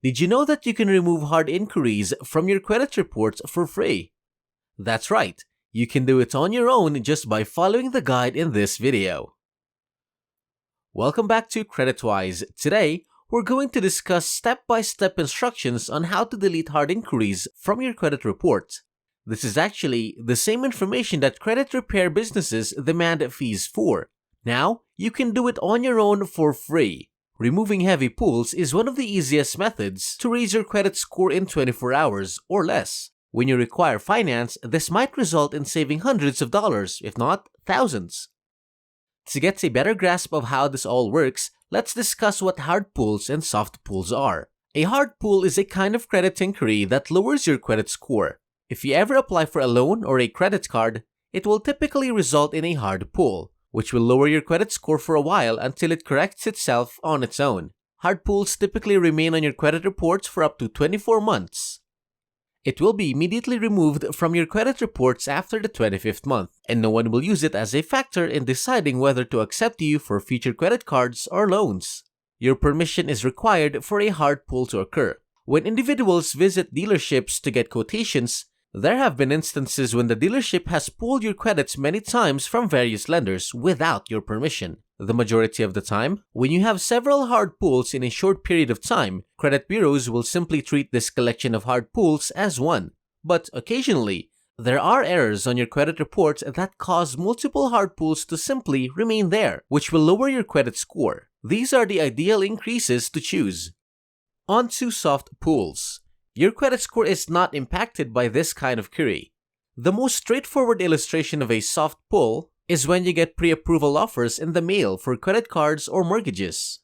Did you know that you can remove hard inquiries from your credit reports for free? That's right, you can do it on your own just by following the guide in this video. Welcome back to CreditWise. Today, we're going to discuss step-by-step instructions on how to delete hard inquiries from your credit report. This is actually the same information that credit repair businesses demand fees for. Now, you can do it on your own for free. Removing heavy pulls is one of the easiest methods to raise your credit score in 24 hours or less. When you require finance, this might result in saving hundreds of dollars, if not thousands. To get a better grasp of how this all works, let's discuss what hard pulls and soft pulls are. A hard pull is a kind of credit inquiry that lowers your credit score. If you ever apply for a loan or a credit card, it will typically result in a hard pull, which will lower your credit score for a while until it corrects itself on its own. Hard pulls typically remain on your credit reports for up to 24 months. It will be immediately removed from your credit reports after the 25th month, and no one will use it as a factor in deciding whether to accept you for future credit cards or loans. Your permission is required for a hard pull to occur. When individuals visit dealerships to get quotations, there have been instances when the dealership has pulled your credits many times from various lenders without your permission. The majority of the time, when you have several hard pulls in a short period of time, credit bureaus will simply treat this collection of hard pulls as one. But occasionally, there are errors on your credit report that cause multiple hard pulls to simply remain there, which will lower your credit score. These are the ideal increases to choose. On to soft pulls. Your credit score is not impacted by this kind of query. The most straightforward illustration of a soft pull is when you get pre-approval offers in the mail for credit cards or mortgages.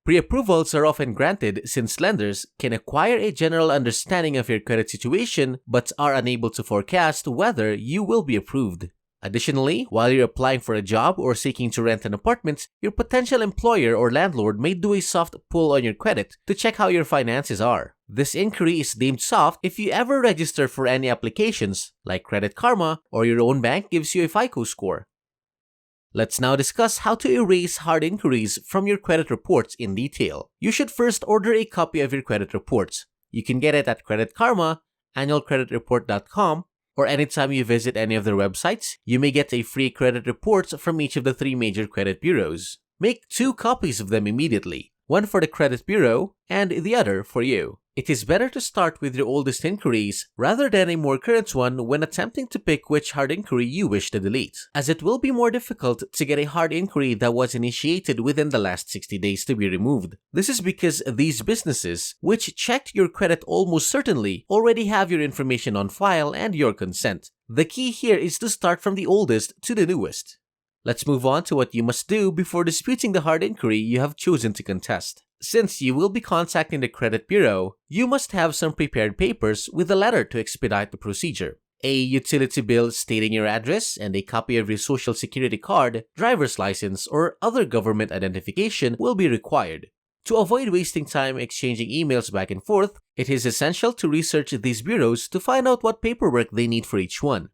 Pre-approvals are often granted since lenders can acquire a general understanding of your credit situation but are unable to forecast whether you will be approved. Additionally, while you're applying for a job or seeking to rent an apartment, your potential employer or landlord may do a soft pull on your credit to check how your finances are. This inquiry is deemed soft if you ever register for any applications, like Credit Karma, or your own bank gives you a FICO score. Let's now discuss how to erase hard inquiries from your credit reports in detail. You should first order a copy of your credit reports. You can get it at Credit Karma, annualcreditreport.com, or anytime you visit any of their websites. You may get a free credit reports from each of the 3 major credit bureaus. Make 2 copies of them immediately, one for the credit bureau and the other for you. It is better to start with your oldest inquiries rather than a more current one when attempting to pick which hard inquiry you wish to delete, as it will be more difficult to get a hard inquiry that was initiated within the last 60 days to be removed. This is because these businesses, which checked your credit almost certainly, already have your information on file and your consent. The key here is to start from the oldest to the newest. Let's move on to what you must do before disputing the hard inquiry you have chosen to contest. Since you will be contacting the credit bureau, you must have some prepared papers with a letter to expedite the procedure. A utility bill stating your address and a copy of your social security card, driver's license, or other government identification will be required. To avoid wasting time exchanging emails back and forth, it is essential to research these bureaus to find out what paperwork they need for each one.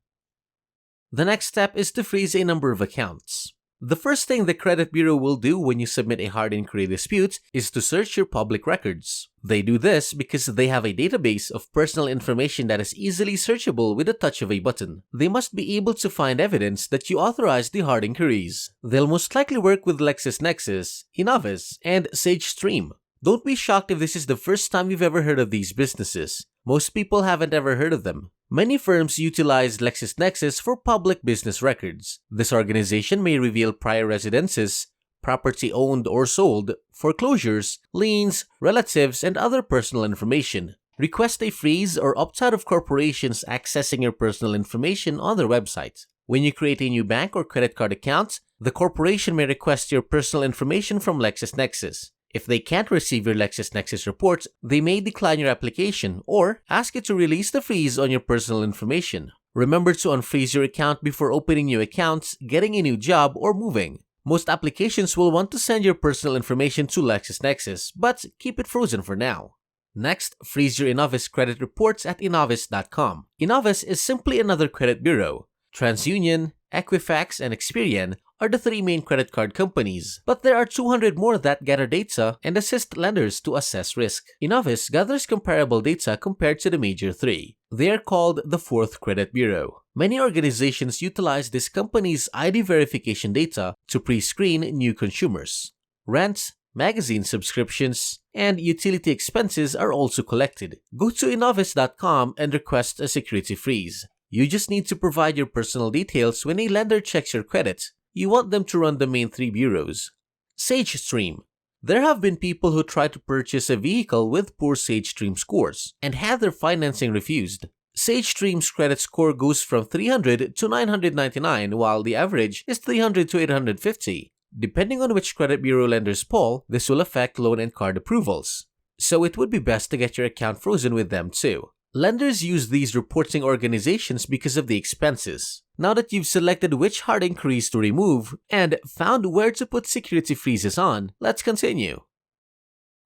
The next step is to freeze a number of accounts. The first thing the credit bureau will do when you submit a hard inquiry dispute is to search your public records. They do this because they have a database of personal information that is easily searchable with the touch of a button. They must be able to find evidence that you authorized the hard inquiries. They'll most likely work with LexisNexis, Innovis, and SageStream. Don't be shocked if this is the first time you've ever heard of these businesses. Most people haven't ever heard of them. Many firms utilize LexisNexis for public business records. This organization may reveal prior residences, property owned or sold, foreclosures, liens, relatives, and other personal information. Request a freeze or opt out of corporations accessing your personal information on their website. When you create a new bank or credit card account, the corporation may request your personal information from LexisNexis. If they can't receive your LexisNexis reports, they may decline your application or ask you to release the freeze on your personal information. Remember to unfreeze your account before opening new accounts, getting a new job, or moving. Most applications will want to send your personal information to LexisNexis, but keep it frozen for now. Next, freeze your Innovis credit reports at Innovis.com. Innovis is simply another credit bureau. TransUnion, Equifax, and Experian are the three main credit card companies, but there are 200 more that gather data and assist lenders to assess risk. Innovis gathers comparable data compared to the major three. They are called the Fourth Credit Bureau. Many organizations utilize this company's ID verification data to pre-screen new consumers. Rent, magazine subscriptions, and utility expenses are also collected. Go to Innovis.com and request a security freeze. You just need to provide your personal details when a lender checks your credit. You want them to run the main three bureaus. SageStream. There have been people who try to purchase a vehicle with poor SageStream scores and had their financing refused. SageStream's credit score goes from 300 to 999, while the average is 300 to 850. Depending on which credit bureau lenders poll, this will affect loan and card approvals. So it would be best to get your account frozen with them too. Lenders use these reporting organizations because of the expenses. Now that you've selected which hard inquiries to remove and found where to put security freezes on, let's continue.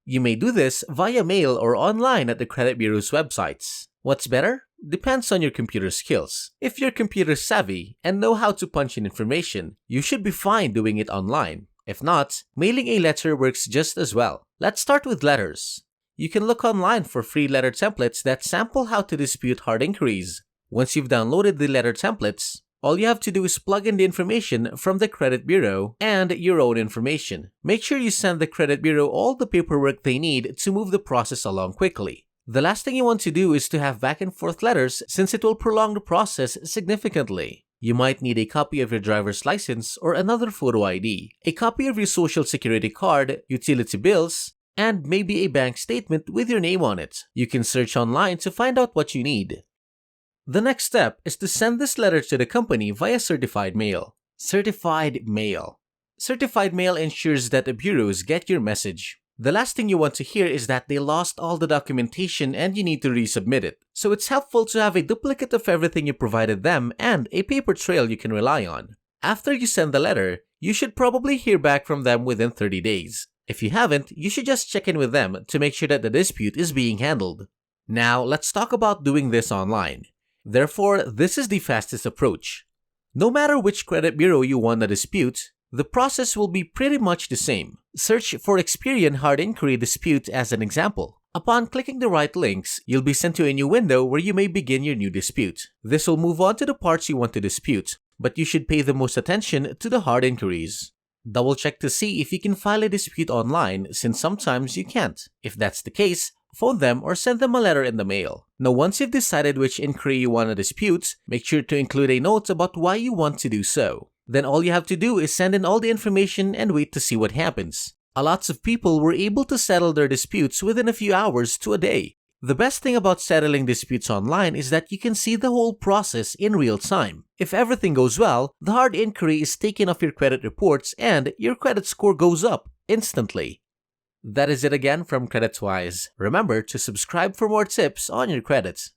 You may do this via mail or online at the credit bureau's websites. What's better? Depends on your computer skills. If you're computer savvy and know how to punch in information, you should be fine doing it online. If not, mailing a letter works just as well. Let's start with letters. You can look online for free letter templates that sample how to dispute hard inquiries. Once you've downloaded the letter templates, all you have to do is plug in the information from the credit bureau and your own information. Make sure you send the credit bureau all the paperwork they need to move the process along quickly. The last thing you want to do is to have back and forth letters, since it will prolong the process significantly. You might need a copy of your driver's license or another photo ID, a copy of your social security card, utility bills, and maybe a bank statement with your name on it. You can search online to find out what you need. The next step is to send this letter to the company via certified mail. Certified mail. Certified mail ensures that the bureaus get your message. The last thing you want to hear is that they lost all the documentation and you need to resubmit it. So it's helpful to have a duplicate of everything you provided them and a paper trail you can rely on. After you send the letter, you should probably hear back from them within 30 days. If you haven't, you should just check in with them to make sure that the dispute is being handled. Now, let's talk about doing this online. Therefore, this is the fastest approach. No matter which credit bureau you want to dispute, the process will be pretty much the same. Search for Experian Hard Inquiry Dispute as an example. Upon clicking the right links, you'll be sent to a new window where you may begin your new dispute. This will move on to the parts you want to dispute, but you should pay the most attention to the hard inquiries. Double check to see if you can file a dispute online, since sometimes you can't. If that's the case, phone them or send them a letter in the mail. Now, once you've decided which inquiry you want to dispute, make sure to include a note about why you want to do so. Then all you have to do is send in all the information and wait to see what happens. Lots of people were able to settle their disputes within a few hours to a day. The best thing about settling disputes online is that you can see the whole process in real time. If everything goes well, the hard inquiry is taken off your credit reports and your credit score goes up instantly. That is it again from CreditWise. Remember to subscribe for more tips on your credit.